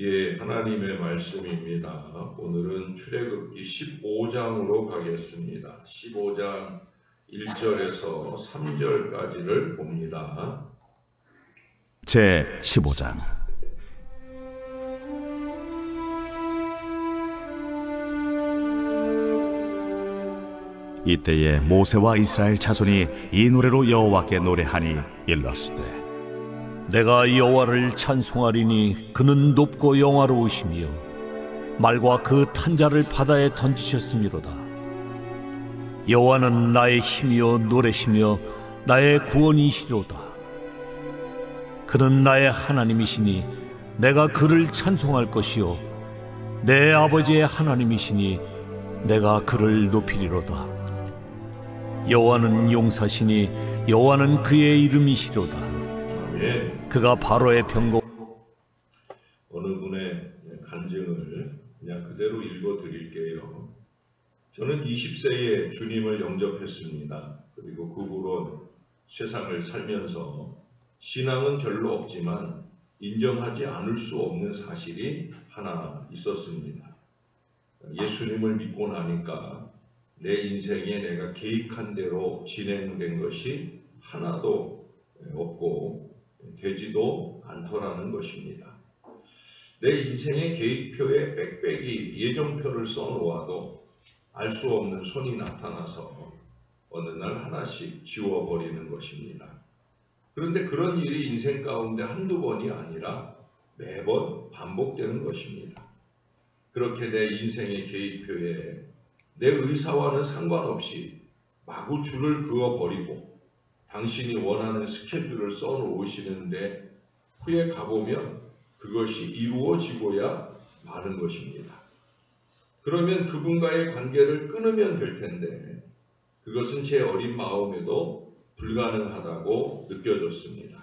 예, 하나님의 말씀입니다. 오늘은 출애굽기 15장으로 가겠습니다. 15장 1절에서 3절까지를 봅니다. 제 15장. 이때에 모세와 이스라엘 자손이 이 노래로 여호와께 노래하니 일렀으되, 내가 여호와를 찬송하리니 그는 높고 영화로우시며 말과 그 탄자를 바다에 던지셨음이로다. 여호와는 나의 힘이요 노래시며 나의 구원이시로다. 그는 나의 하나님이시니 내가 그를 찬송할 것이요 내 아버지의 하나님이시니 내가 그를 높이리로다. 여호와는 용사시니 여호와는 그의 이름이시로다. 그가 바로의 병거 어느 분의 간증을 그냥 그대로 읽어 드릴게요. 저는 20세에 주님을 영접했습니다. 그리고 그 후로 세상을 살면서 신앙은 별로 없지만 인정하지 않을 수 없는 사실이 하나 있었습니다. 예수님을 믿고 나니까 내 인생에 내가 계획한 대로 진행된 것이 하나도 없고 되지도 않더라는 것입니다. 내 인생의 계획표에 빽빽이 예정표를 써놓아도 알 수 없는 손이 나타나서 어느 날 하나씩 지워버리는 것입니다. 그런데 그런 일이 인생 가운데 한두 번이 아니라 매번 반복되는 것입니다. 그렇게 내 인생의 계획표에 내 의사와는 상관없이 마구 줄을 그어버리고 당신이 원하는 스케줄을 써놓으시는데 후에 가보면 그것이 이루어지고야 마는 것입니다. 그러면 그분과의 관계를 끊으면 될 텐데 그것은 제 어린 마음에도 불가능하다고 느껴졌습니다.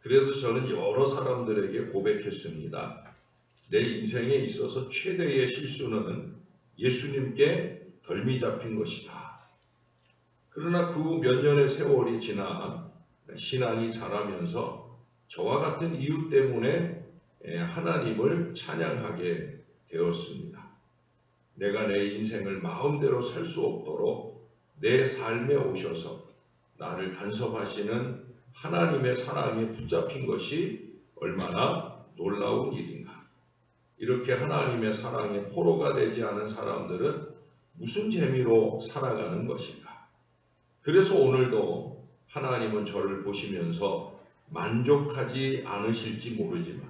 그래서 저는 여러 사람들에게 고백했습니다. 내 인생에 있어서 최대의 실수는 예수님께 덜미 잡힌 것이다. 그러나 그 후 몇 년의 세월이 지나 신앙이 자라면서 저와 같은 이유 때문에 하나님을 찬양하게 되었습니다. 내가 내 인생을 마음대로 살 수 없도록 내 삶에 오셔서 나를 간섭하시는 하나님의 사랑에 붙잡힌 것이 얼마나 놀라운 일인가. 이렇게 하나님의 사랑에 포로가 되지 않은 사람들은 무슨 재미로 살아가는 것인가. 그래서 오늘도 하나님은 저를 보시면서 만족하지 않으실지 모르지만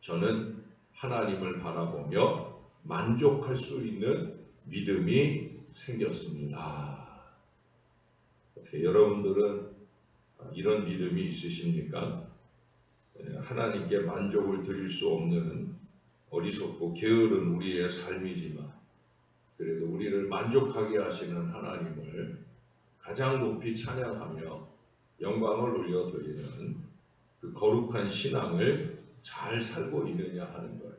저는 하나님을 바라보며 만족할 수 있는 믿음이 생겼습니다. 여러분들은 이런 믿음이 있으십니까? 하나님께 만족을 드릴 수 없는 어리석고 게으른 우리의 삶이지만 그래도 우리를 만족하게 하시는 하나님을 가장 높이 찬양하며 영광을 올려드리는 그 거룩한 신앙을 잘 살고 있느냐 하는 거예요.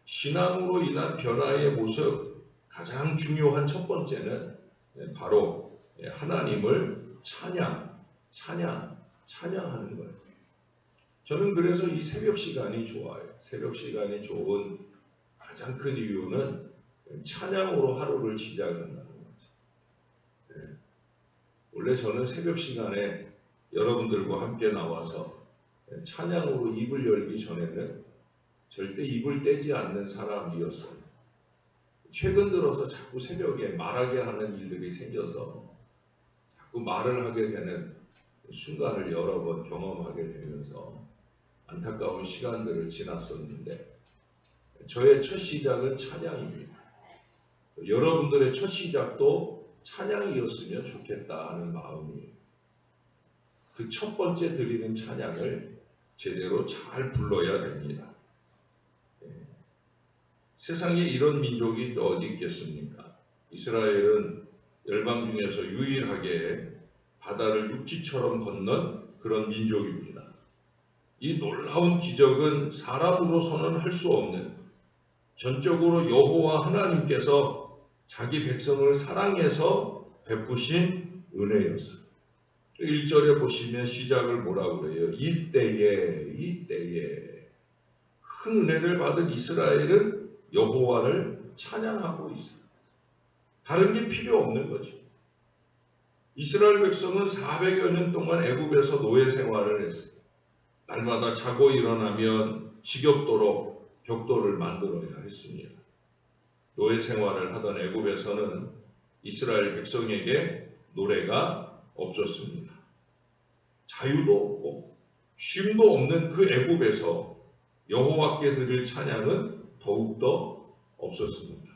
신앙으로 인한 변화의 모습 가장 중요한 첫 번째는 바로 하나님을 찬양하는 거예요. 저는 그래서 이 새벽 시간이 좋아요. 새벽 시간이 좋은 가장 큰 이유는 찬양으로 하루를 시작한다는 거죠. 원래 저는 새벽 시간에 여러분들과 함께 나와서 찬양으로 입을 열기 전에는 절대 입을 떼지 않는 사람이었어요. 최근 들어서 자꾸 새벽에 말하게 하는 일들이 생겨서 자꾸 말을 하게 되는 순간을 여러 번 경험하게 되면서 안타까운 시간들을 지났었는데 저의 첫 시작은 찬양입니다. 여러분들의 첫 시작도 찬양이었으면 좋겠다 하는 마음이 그 첫 번째 드리는 찬양을 제대로 잘 불러야 됩니다. 세상에 이런 민족이 또 어디 있겠습니까? 이스라엘은 열방 중에서 유일하게 바다를 육지처럼 건넌 그런 민족입니다. 이 놀라운 기적은 사람으로서는 할 수 없는 전적으로 여호와 하나님께서 자기 백성을 사랑해서 베푸신 은혜였어요. 1절에 보시면 시작을 뭐라고 그래요? 이때에 큰 은혜를 받은 이스라엘은 여호와를 찬양하고 있어요. 다른 게 필요 없는 거죠. 이스라엘 백성은 400여 년 동안 애굽에서 노예 생활을 했어요. 날마다 자고 일어나면 지겹도록 벽돌을 만들어야 했습니다. 노예 생활을 하던 애굽에서는 이스라엘 백성에게 노래가 없었습니다. 자유도 없고 쉼도 없는 그 애굽에서 여호와께 드릴 찬양은 더욱더 없었습니다.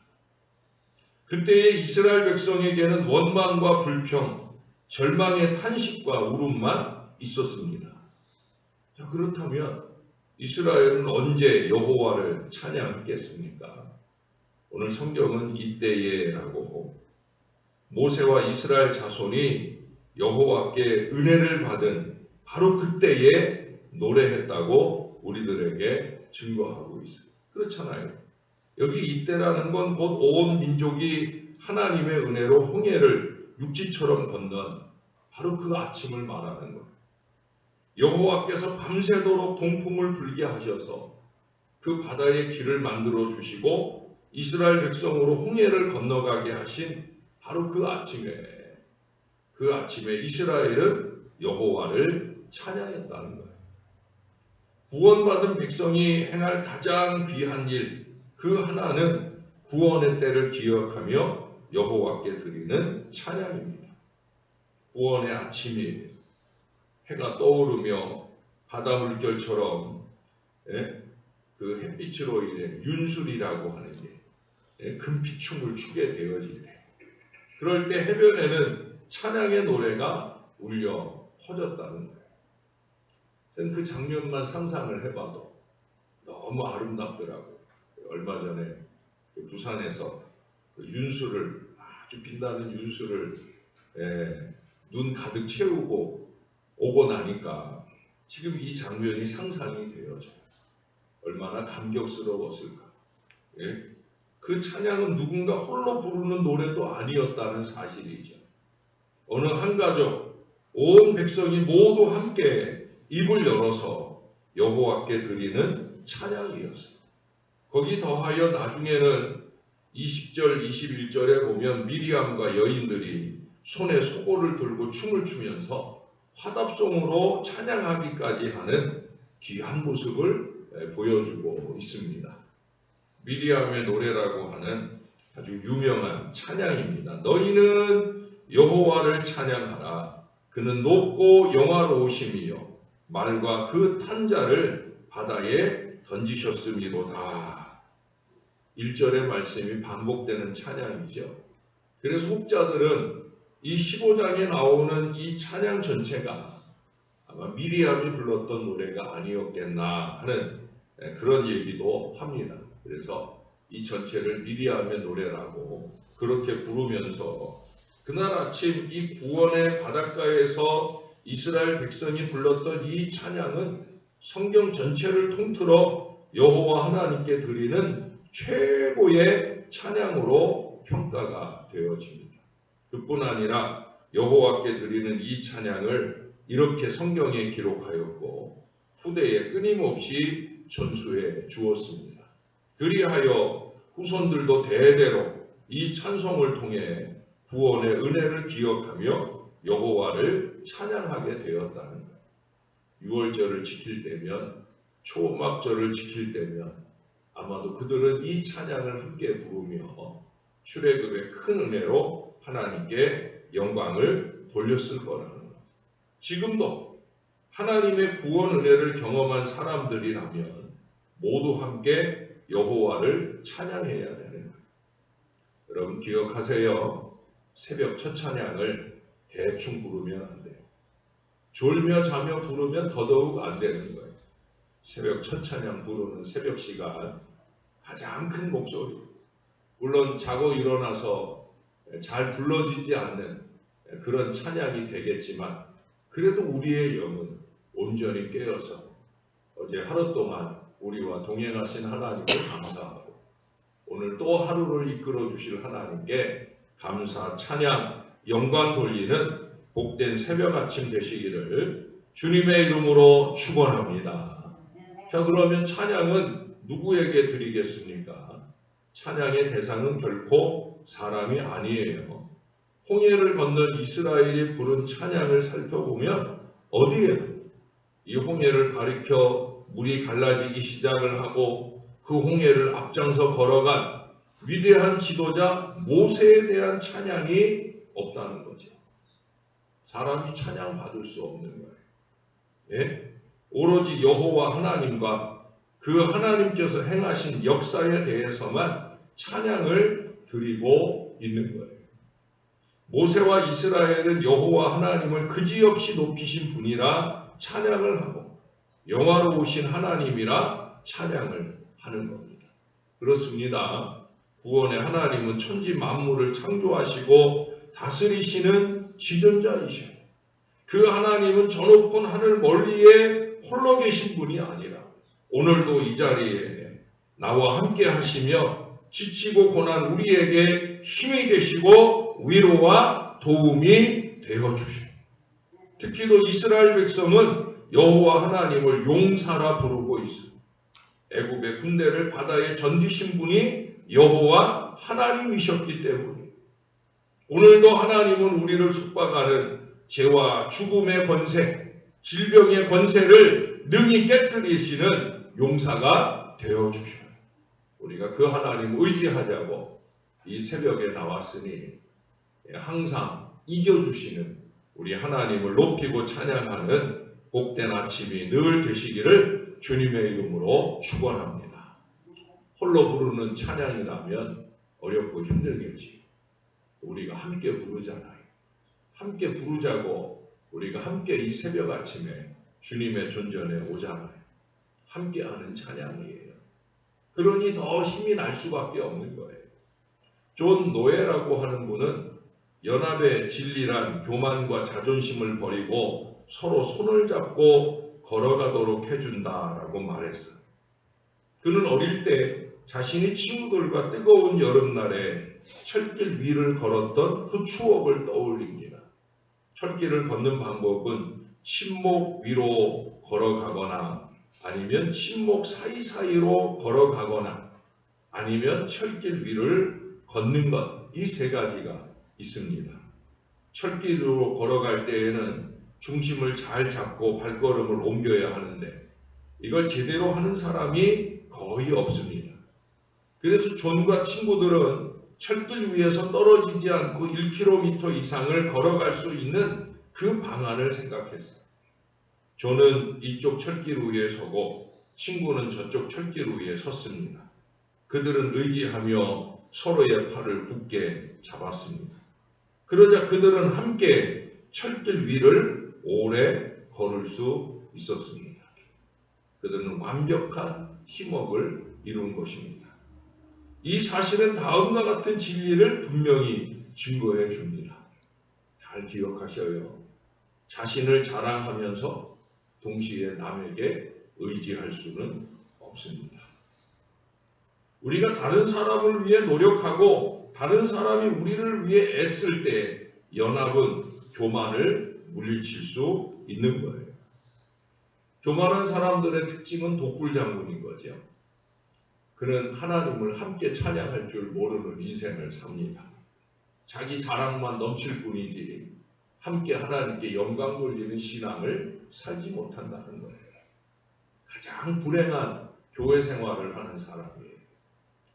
그때의 이스라엘 백성에게는 원망과 불평, 절망의 탄식과 울음만 있었습니다. 자, 그렇다면 이스라엘은 언제 여호와를 찬양했겠습니까? 오늘 성경은 이때에라고 모세와 이스라엘 자손이 여호와께 은혜를 받은 바로 그때에 노래했다고 우리들에게 증거하고 있어요. 그렇잖아요. 여기 이때라는 건 곧 온 민족이 하나님의 은혜로 홍해를 육지처럼 건넌 바로 그 아침을 말하는 거예요. 여호와께서 밤새도록 동풍을 불게 하셔서 그 바다의 길을 만들어 주시고 이스라엘 백성으로 홍해를 건너가게 하신 바로 그 아침에 이스라엘은 여호와를 찬양했다는 거예요. 구원받은 백성이 행할 가장 귀한 일 그 하나는 구원의 때를 기억하며 여호와께 드리는 찬양입니다. 구원의 아침이 해가 떠오르며 바다 물결처럼 그 햇빛으로 인해 윤술이라고 하는 게 금피춤을 추게 되어질 때 그럴 때 해변에는 찬양의 노래가 울려 퍼졌다는 거예요. 저는 그 장면만 상상을 해봐도 너무 아름답더라고요. 얼마 전에 부산에서 그 윤수를 아주 빛나는 윤수를 눈 가득 채우고 오고 나니까 지금 이 장면이 상상이 되어져요. 얼마나 감격스러웠을까. 그 찬양은 누군가 홀로 부르는 노래도 아니었다는 사실이죠. 어느 한 가족, 온 백성이 모두 함께 입을 열어서 여호와께 드리는 찬양이었어요. 거기 더하여 나중에는 20절, 21절에 보면 미리암과 여인들이 손에 소고를 들고 춤을 추면서 화답송으로 찬양하기까지 하는 귀한 모습을 보여주고 있습니다. 미리암의 노래라고 하는 아주 유명한 찬양입니다. 너희는 여호와를 찬양하라. 그는 높고 영화로우심이요 말과 그 탄자를 바다에 던지셨음이로다. 1절의 말씀이 반복되는 찬양이죠. 그래서 혹자들은 이 15장에 나오는 이 찬양 전체가 아마 미리암이 불렀던 노래가 아니었겠나 하는 그런 얘기도 합니다. 그래서 이 전체를 미리암의 노래라고 그렇게 부르면서 그날 아침 이 구원의 바닷가에서 이스라엘 백성이 불렀던 이 찬양은 성경 전체를 통틀어 여호와 하나님께 드리는 최고의 찬양으로 평가가 되어집니다. 그뿐 아니라 여호와께 드리는 이 찬양을 이렇게 성경에 기록하였고 후대에 끊임없이 전수해 주었습니다. 그리하여 후손들도 대대로 이 찬송을 통해 구원의 은혜를 기억하며 여호와를 찬양하게 되었다는 거예요. 유월절을 지킬 때면, 초막절을 지킬 때면 아마도 그들은 이 찬양을 함께 부르며 출애굽의 큰 은혜로 하나님께 영광을 돌렸을 거라는 거예요. 지금도 하나님의 구원 은혜를 경험한 사람들이라면 모두 함께 여호와를 찬양해야 되는 거예요. 여러분 기억하세요. 새벽 첫 찬양을 대충 부르면 안 돼요. 졸며 자며 부르면 더더욱 안 되는 거예요. 새벽 첫 찬양 부르는 새벽 시간 가장 큰 목소리. 물론 자고 일어나서 잘 불러지지 않는 그런 찬양이 되겠지만 그래도 우리의 영은 온전히 깨어서 어제 하루 동안 우리와 동행하신 하나님께 감사하고 오늘 또 하루를 이끌어 주실 하나님께 감사, 찬양, 영광 돌리는 복된 새벽 아침 되시기를 주님의 이름으로 축원합니다. 자, 그러면 찬양은 누구에게 드리겠습니까? 찬양의 대상은 결코 사람이 아니에요. 홍해를 건넌 이스라엘이 부른 찬양을 살펴보면 어디에도 이 홍해를 가리켜 물이 갈라지기 시작을 하고 그 홍해를 앞장서 걸어간 위대한 지도자 모세에 대한 찬양이 없다는 거죠. 사람이 찬양 받을 수 없는 거예요. 예? 오로지 여호와 하나님과 그 하나님께서 행하신 역사에 대해서만 찬양을 드리고 있는 거예요. 모세와 이스라엘은 여호와 하나님을 그지없이 높이신 분이라 찬양을 하고 영화로우신 하나님이라 찬양을 하는 겁니다. 그렇습니다. 구원의 하나님은 천지 만물을 창조하시고 다스리시는 지존자이셔요. 그 하나님은 저 높은 하늘 멀리에 홀로 계신 분이 아니라 오늘도 이 자리에 나와 함께 하시며 지치고 고난 우리에게 힘이 되시고 위로와 도움이 되어주셔요. 특히도 이스라엘 백성은 여호와 하나님을 용사라 부르고 있어요. 애굽의 군대를 바다에 전지신 분이 여호와 하나님이셨기 때문에 오늘도 하나님은 우리를 숙박하는 죄와 죽음의 권세, 질병의 권세를 능히 깨뜨리시는 용사가 되어주셔요. 우리가 그 하나님 의지하자고 이 새벽에 나왔으니 항상 이겨주시는 우리 하나님을 높이고 찬양하는 복된 아침이 늘 되시기를 주님의 이름으로 축원합니다. 홀로 부르는 찬양이라면 어렵고 힘들겠지. 우리가 함께 부르잖아요. 함께 부르자고 우리가 함께 이 새벽 아침에 주님의 존전에 오잖아요. 함께하는 찬양이에요. 그러니 더 힘이 날 수밖에 없는 거예요. 존 노예라고 하는 분은 연합의 진리란 교만과 자존심을 버리고 서로 손을 잡고 걸어가도록 해준다라고 말했어요. 그는 어릴 때 자신이 친구들과 뜨거운 여름날에 철길 위를 걸었던 그 추억을 떠올립니다. 철길을 걷는 방법은 침목 위로 걸어가거나 아니면 침목 사이사이로 걸어가거나 아니면 철길 위를 걷는 것, 이 세 가지가 있습니다. 철길로 걸어갈 때에는 중심을 잘 잡고 발걸음을 옮겨야 하는데 이걸 제대로 하는 사람이 거의 없습니다. 그래서 존과 친구들은 철길 위에서 떨어지지 않고 1km 이상을 걸어갈 수 있는 그 방안을 생각했어요. 존은 이쪽 철길 위에 서고 친구는 저쪽 철길 위에 섰습니다. 그들은 의지하며 서로의 팔을 굳게 잡았습니다. 그러자 그들은 함께 철길 위를 오래 걸을 수 있었습니다. 그들은 완벽한 팀워크를 이룬 것입니다. 이 사실은 다음과 같은 진리를 분명히 증거해 줍니다. 잘 기억하셔요. 자신을 자랑하면서 동시에 남에게 의지할 수는 없습니다. 우리가 다른 사람을 위해 노력하고 다른 사람이 우리를 위해 애쓸 때 연합은 교만을 물리칠 수 있는 거예요. 교만한 사람들의 특징은 독불장군인 거죠. 그는 하나님을 함께 찬양할 줄 모르는 인생을 삽니다. 자기 자랑만 넘칠 뿐이지 함께 하나님께 영광 돌리는 신앙을 살지 못한다는 거예요. 가장 불행한 교회 생활을 하는 사람이에요.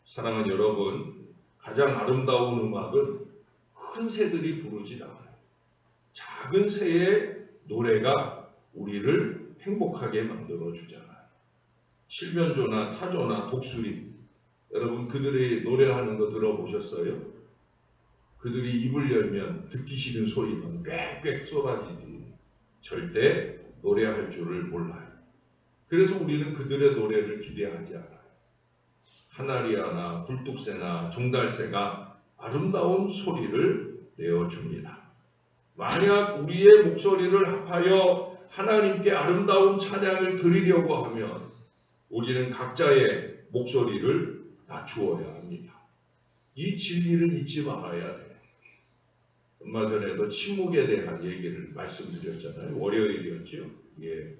사랑하는 여러분, 가장 아름다운 음악은 큰 새들이 부르지 않아요. 작은 새의 노래가 우리를 행복하게 만들어 주잖아요. 칠면조나 타조나 독수리, 여러분 그들이 노래하는 거 들어보셨어요? 그들이 입을 열면 듣기 싫은 소리가 꽥꽥 쏟아지지 절대 노래할 줄을 몰라요. 그래서 우리는 그들의 노래를 기대하지 않아요. 카나리아나 굴뚝새나 종달새가 아름다운 소리를 내어줍니다. 만약 우리의 목소리를 합하여 하나님께 아름다운 찬양을 드리려고 하면 우리는 각자의 목소리를 낮추어야 합니다. 이 진리를 잊지 말아야 돼요. 얼마 전에도 침묵에 대한 얘기를 말씀드렸잖아요. 월요일이었죠. 예.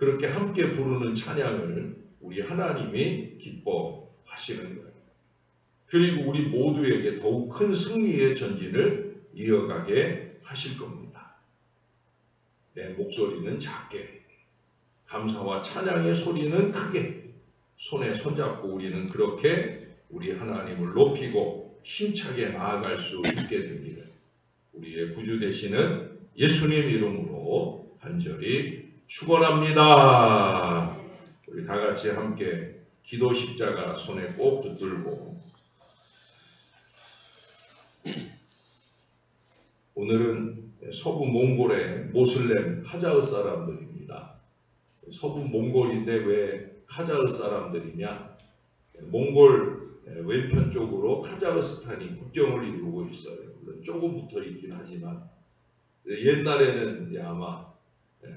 그렇게 함께 부르는 찬양을 우리 하나님이 기뻐하시는 거예요. 그리고 우리 모두에게 더욱 큰 승리의 전진을 이어가게 하실 겁니다. 내 목소리는 작게, 감사와 찬양의 소리는 크게 손에 손잡고 우리는 그렇게 우리 하나님을 높이고 힘차게 나아갈 수 있게 됩니다. 우리의 구주 되시는 예수님 이름으로 간절히 축원합니다. 우리 다 같이 함께 기도 십자가 손에 꼭 붙들고 오늘은 서부 몽골의 모슬렘 카자흐 사람들입니다. 서부 몽골인데 왜 카자흐 사람들이냐? 몽골 왼편 쪽으로 카자흐스탄이 국경을 이루고 있어요. 물론 조금 붙어 있긴 하지만 옛날에는 이제 아마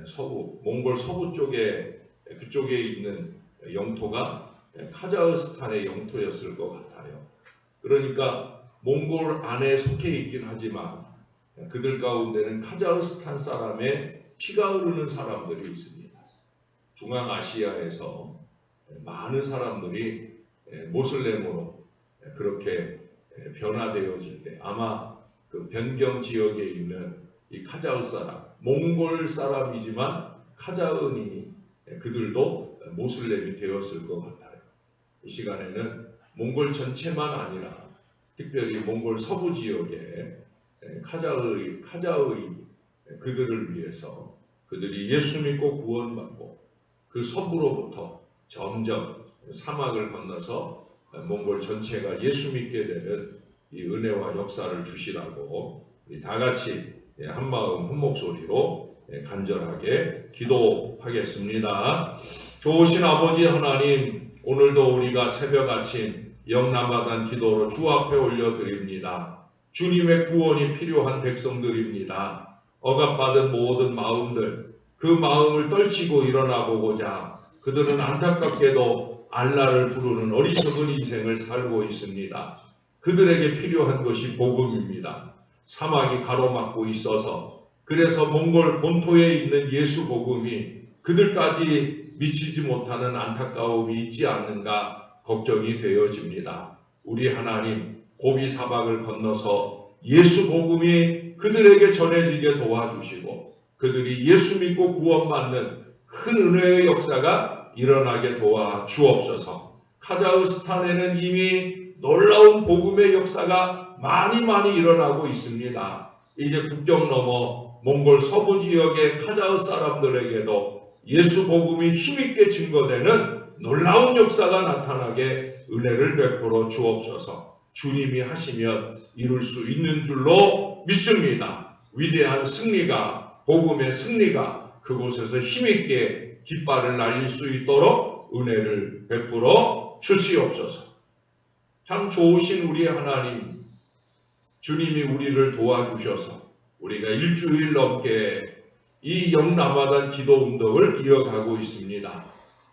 서부 몽골 서부 쪽에 그쪽에 있는 영토가 카자흐스탄의 영토였을 것 같아요. 그러니까 몽골 안에 속해 있긴 하지만 그들 가운데는 카자흐스탄 사람의 피가 흐르는 사람들이 있습니다. 중앙아시아에서 많은 사람들이 모슬렘으로 그렇게 변화되어질 때 아마 그 변경 지역에 있는 이 카자흐 사람, 몽골 사람이지만 카자흐니 그들도 모슬렘이 되었을 것 같아요. 이 시간에는 몽골 전체만 아니라 특별히 몽골 서부 지역에 카자흐의 그들을 위해서 그들이 예수 믿고 구원받고 그 서부로부터 점점 사막을 건너서 몽골 전체가 예수 믿게 되는 이 은혜와 역사를 주시라고 우리 다 같이 한 마음 한 목소리로 간절하게 기도하겠습니다. 좋으신 아버지 하나님, 오늘도 우리가 새벽 아침 영남하단 기도로 주 앞에 올려드립니다. 주님의 구원이 필요한 백성들입니다. 억압받은 모든 마음들, 그 마음을 떨치고 일어나 보고자 그들은 안타깝게도 알라를 부르는 어리석은 인생을 살고 있습니다. 그들에게 필요한 것이 복음입니다. 사막이 가로막고 있어서 그래서 몽골 본토에 있는 예수 복음이 그들까지 미치지 못하는 안타까움이 있지 않는가 걱정이 되어집니다. 우리 하나님, 고비 사박을 건너서 예수 복음이 그들에게 전해지게 도와주시고 그들이 예수 믿고 구원받는 큰 은혜의 역사가 일어나게 도와 주옵소서. 카자흐스탄에는 이미 놀라운 복음의 역사가 많이 일어나고 있습니다. 이제 국경 넘어 몽골 서부 지역의 카자흐 사람들에게도 예수 복음이 힘있게 증거되는 놀라운 역사가 나타나게 은혜를 베풀어 주옵소서. 주님이 하시면 이룰 수 있는 줄로 믿습니다. 위대한 승리가, 복음의 승리가 그곳에서 힘있게 깃발을 날릴 수 있도록 은혜를 베풀어 주시옵소서. 참 좋으신 우리 하나님, 주님이 우리를 도와주셔서 우리가 일주일 넘게 이 영남하단 기도 운동을 이어가고 있습니다.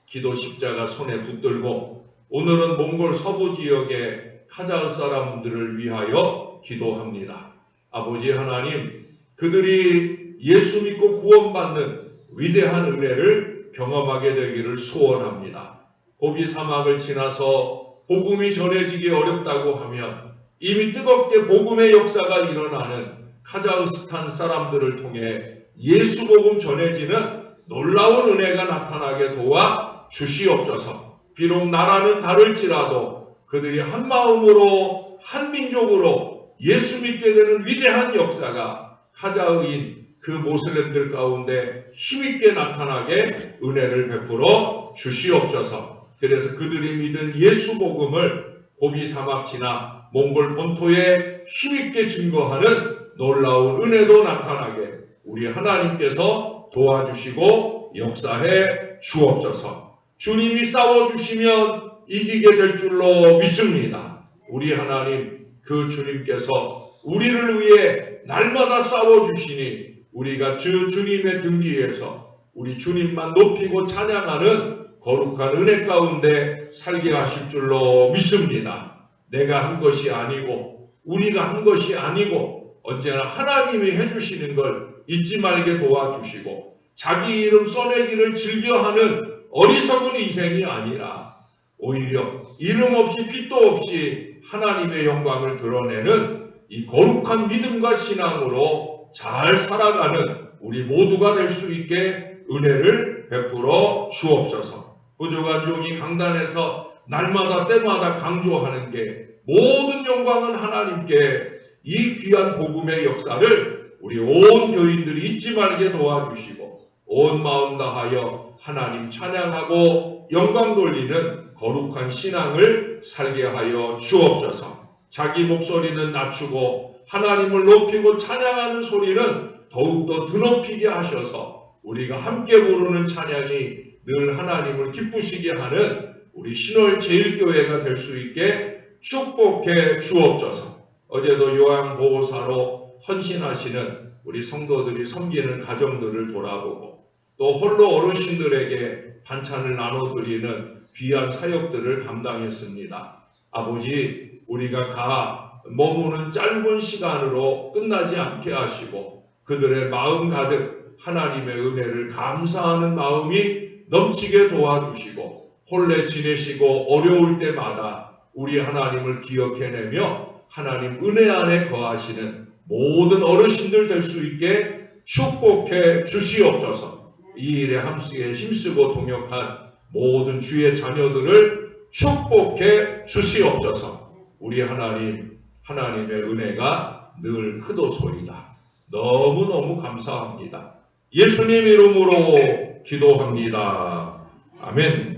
기도 십자가 손에 붙들고 오늘은 몽골 서부 지역의 카자흐 사람들을 위하여 기도합니다. 아버지 하나님, 그들이 예수 믿고 구원받는 위대한 은혜를 경험하게 되기를 소원합니다. 고비 사막을 지나서 복음이 전해지기 어렵다고 하면 이미 뜨겁게 복음의 역사가 일어나는 카자흐스탄 사람들을 통해 예수 복음 전해지는 놀라운 은혜가 나타나게 도와 주시옵소서. 비록 나라는 다를지라도 그들이 한 마음으로 한 민족으로 예수 믿게 되는 위대한 역사가 카자흐인 그 모슬렘들 가운데 힘있게 나타나게 은혜를 베풀어 주시옵소서. 그래서 그들이 믿은 예수 복음을 고비 사막 지나 몽골 본토에 힘있게 증거하는 놀라운 은혜도 나타나게 우리 하나님께서 도와주시고 역사해 주옵소서. 주님이 싸워주시면 이기게 될 줄로 믿습니다. 우리 하나님, 그 주님께서 우리를 위해 날마다 싸워주시니 우리가 주님의 등 뒤에서 우리 주님만 높이고 찬양하는 거룩한 은혜 가운데 살게 하실 줄로 믿습니다. 내가 한 것이 아니고 우리가 한 것이 아니고 언제나 하나님이 해주시는 걸 잊지 말게 도와주시고 자기 이름 써내기를 즐겨하는 어리석은 인생이 아니라 오히려 이름 없이 핏도 없이 하나님의 영광을 드러내는 이 거룩한 믿음과 신앙으로 잘 살아가는 우리 모두가 될 수 있게 은혜를 베풀어 주옵소서. 부족한 종이 강단에서 날마다 때마다 강조하는 게 모든 영광은 하나님께 이 귀한 복음의 역사를 우리 온 교인들이 잊지 말게 도와주시고 온 마음 다하여 하나님 찬양하고 영광 돌리는 거룩한 신앙을 살게 하여 주옵소서. 자기 목소리는 낮추고 하나님을 높이고 찬양하는 소리는 더욱더 드높이게 하셔서 우리가 함께 부르는 찬양이 늘 하나님을 기쁘시게 하는 우리 신월 제일교회가 될 수 있게 축복해 주옵소서. 어제도 요양보호사로 헌신하시는 우리 성도들이 섬기는 가정들을 돌아보고 또 홀로 어르신들에게 반찬을 나눠드리는 귀한 사역들을 감당했습니다. 아버지, 우리가 머무는 짧은 시간으로 끝나지 않게 하시고 그들의 마음 가득 하나님의 은혜를 감사하는 마음이 넘치게 도와주시고 혼례 지내시고 어려울 때마다 우리 하나님을 기억해내며 하나님 은혜 안에 거하시는 모든 어르신들 될 수 있게 축복해 주시옵소서. 이 일에 함께 힘쓰고 동역한 모든 주의 자녀들을 축복해 주시옵소서. 우리 하나님의 은혜가 늘 크도소이다. 너무너무 감사합니다. 예수님 이름으로 기도합니다. 아멘.